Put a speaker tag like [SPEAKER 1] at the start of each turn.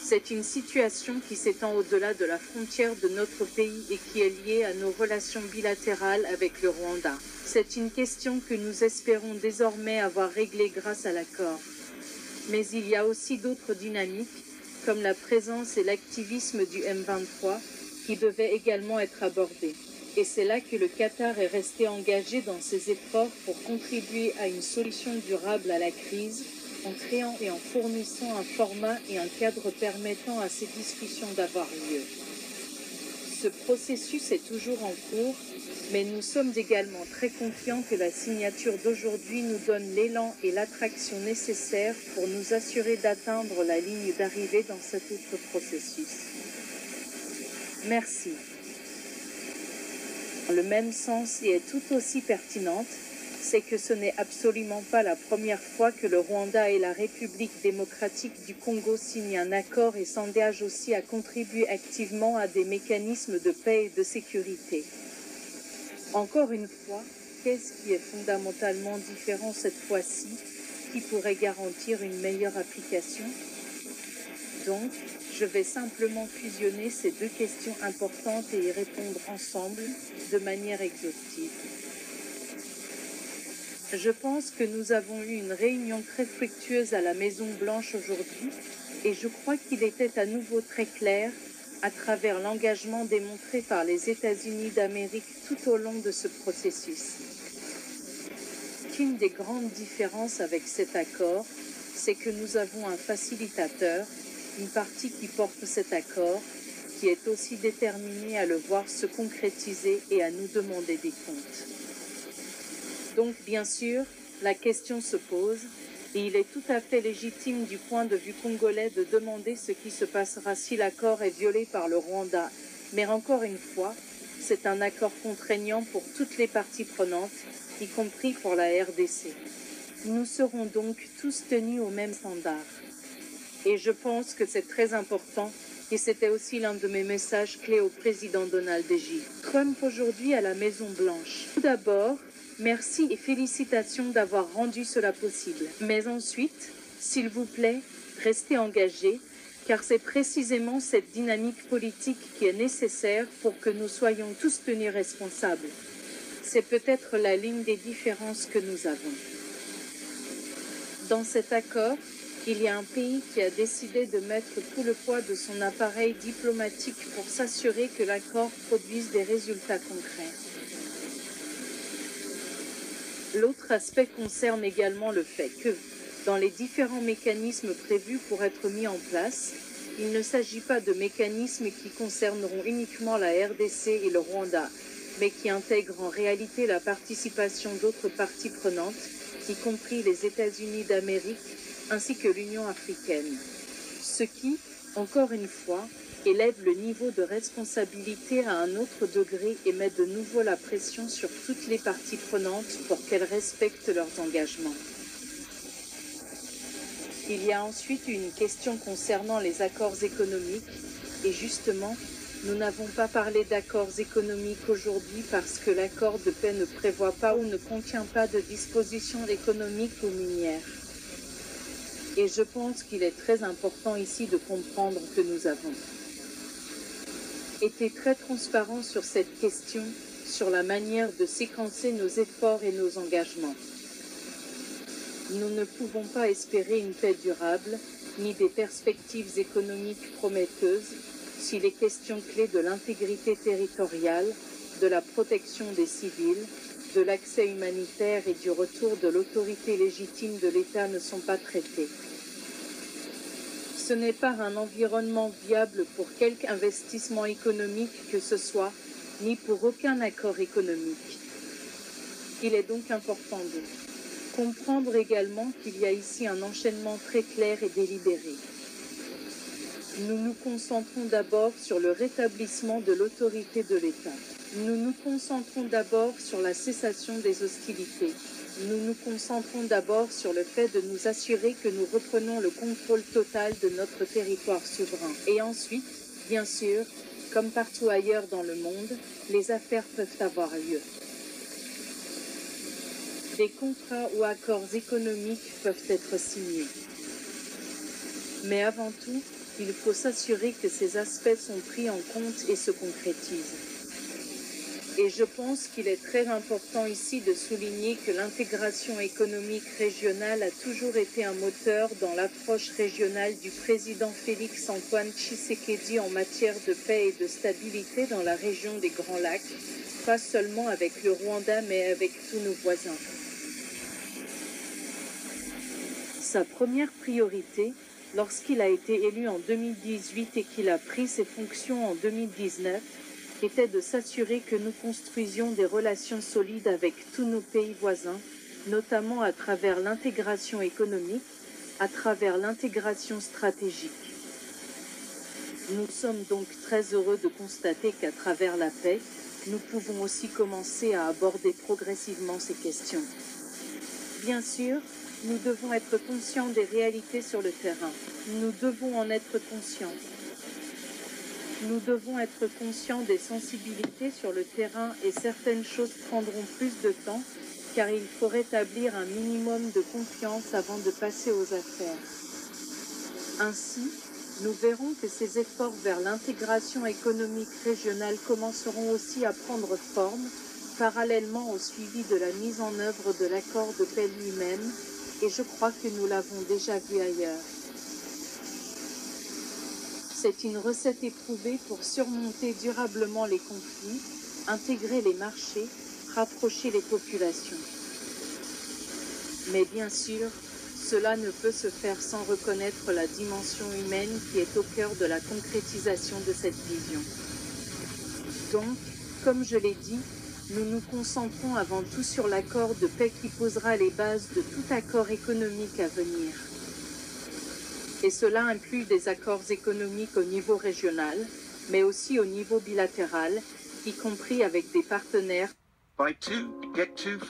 [SPEAKER 1] C'est une situation qui s'étend au-delà de la frontière de notre pays et qui est liée à nos relations bilatérales avec le Rwanda. C'est une question que nous espérons désormais avoir réglée grâce à l'accord. Mais il y a aussi d'autres dynamiques, comme la présence et l'activisme du M23, qui devaient également être abordés. Et c'est là que le Qatar est resté engagé dans ses efforts pour contribuer à une solution durable à la crise, en créant et en fournissant un format et un cadre permettant à ces discussions d'avoir lieu. Ce processus est toujours en cours, mais nous sommes également très confiants que la signature d'aujourd'hui nous donne l'élan et l'attraction nécessaires pour nous assurer d'atteindre la ligne d'arrivée dans cet autre processus. Merci. Dans le même sens et est tout aussi pertinente, c'est que ce n'est absolument pas la première fois que le Rwanda et la République démocratique du Congo signent un accord et s'engagent aussi à contribuer activement à des mécanismes de paix et de sécurité. Encore une fois, qu'est-ce qui est fondamentalement différent cette fois-ci, qui pourrait garantir une meilleure application? Donc, je vais simplement fusionner ces deux questions importantes et y répondre ensemble, de manière exhaustive. Je pense que nous avons eu une réunion très fructueuse à la Maison-Blanche aujourd'hui, et je crois qu'il était à nouveau très clair, à travers l'engagement démontré par les États-Unis d'Amérique tout au long de ce processus. Qu'une des grandes différences avec cet accord, c'est que nous avons un facilitateur, une partie qui porte cet accord, qui est aussi déterminée à le voir se concrétiser et à nous demander des comptes. Donc, bien sûr, la question se pose, et il est tout à fait légitime du point de vue congolais de demander ce qui se passera si l'accord est violé par le Rwanda. Mais encore une fois, c'est un accord contraignant pour toutes les parties prenantes, y compris pour la RDC. Nous serons donc tous tenus au même standard. Et je pense que c'est très important, et c'était aussi l'un de mes messages clés au président Donald J. Trump aujourd'hui à la Maison-Blanche. Tout d'abord, merci et félicitations d'avoir rendu cela possible. Mais ensuite, s'il vous plaît, restez engagés, car c'est précisément cette dynamique politique qui est nécessaire pour que nous soyons tous tenus responsables. C'est peut-être la ligne des différences que nous avons. Dans cet accord, il y a un pays qui a décidé de mettre tout le poids de son appareil diplomatique pour s'assurer que l'accord produise des résultats concrets. L'autre aspect concerne également le fait que, dans les différents mécanismes prévus pour être mis en place, il ne s'agit pas de mécanismes qui concerneront uniquement la RDC et le Rwanda, mais qui intègrent en réalité la participation d'autres parties prenantes, y compris les États-Unis d'Amérique, ainsi que l'Union africaine. Ce qui, encore une fois, élève le niveau de responsabilité à un autre degré et met de nouveau la pression sur toutes les parties prenantes pour qu'elles respectent leurs engagements. Il y a ensuite une question concernant les accords économiques, et justement, nous n'avons pas parlé d'accords économiques aujourd'hui parce que l'accord de paix ne prévoit pas ou ne contient pas de dispositions économiques ou minières. Et je pense qu'il est très important ici de comprendre que nous avons été très transparents sur cette question, sur la manière de séquencer nos efforts et nos engagements. Nous ne pouvons pas espérer une paix durable, ni des perspectives économiques prometteuses, si les questions clés de l'intégrité territoriale, de la protection des civils, de l'accès humanitaire et du retour de l'autorité légitime de l'État ne sont pas traitées. Ce n'est pas un environnement viable pour quelque investissement économique que ce soit, ni pour aucun accord économique. Il est donc important de comprendre également qu'il y a ici un enchaînement très clair et délibéré. Nous nous concentrons d'abord sur le rétablissement de l'autorité de l'État. Nous nous concentrons d'abord sur la cessation des hostilités. Nous nous concentrons d'abord sur le fait de nous assurer que nous reprenons le contrôle total de notre territoire souverain. Et ensuite, bien sûr, comme partout ailleurs dans le monde, les affaires peuvent avoir lieu. Des contrats ou accords économiques peuvent être signés. Mais avant tout, il faut s'assurer que ces aspects sont pris en compte et se concrétisent. Et je pense qu'il est très important ici de souligner que l'intégration économique régionale a toujours été un moteur dans l'approche régionale du président Félix Antoine Tshisekedi en matière de paix et de stabilité dans la région des Grands Lacs, pas seulement avec le Rwanda mais avec tous nos voisins. Sa première priorité, lorsqu'il a été élu en 2018 et qu'il a pris ses fonctions en 2019, était de s'assurer que nous construisions des relations solides avec tous nos pays voisins, notamment à travers l'intégration économique, à travers l'intégration stratégique. Nous sommes donc très heureux de constater qu'à travers la paix, nous pouvons aussi commencer à aborder progressivement ces questions. Bien sûr, nous devons être conscients des réalités sur le terrain. Nous devons en être conscients. Nous devons être conscients des sensibilités sur le terrain et certaines choses prendront plus de temps, car il faut rétablir un minimum de confiance avant de passer aux affaires. Ainsi, nous verrons que ces efforts vers l'intégration économique régionale commenceront aussi à prendre forme, parallèlement au suivi de la mise en œuvre de l'accord de paix lui-même, et je crois que nous l'avons déjà vu ailleurs. C'est une recette éprouvée pour surmonter durablement les conflits, intégrer les marchés, rapprocher les populations. Mais bien sûr, cela ne peut se faire sans reconnaître la dimension humaine qui est au cœur de la concrétisation de cette vision. Donc, comme je l'ai dit, nous nous concentrons avant tout sur l'accord de paix qui posera les bases de tout accord économique à venir. Et cela inclut des accords économiques au niveau régional, mais aussi au niveau bilatéral, y compris avec des partenaires.
[SPEAKER 2] Buy 2, get 2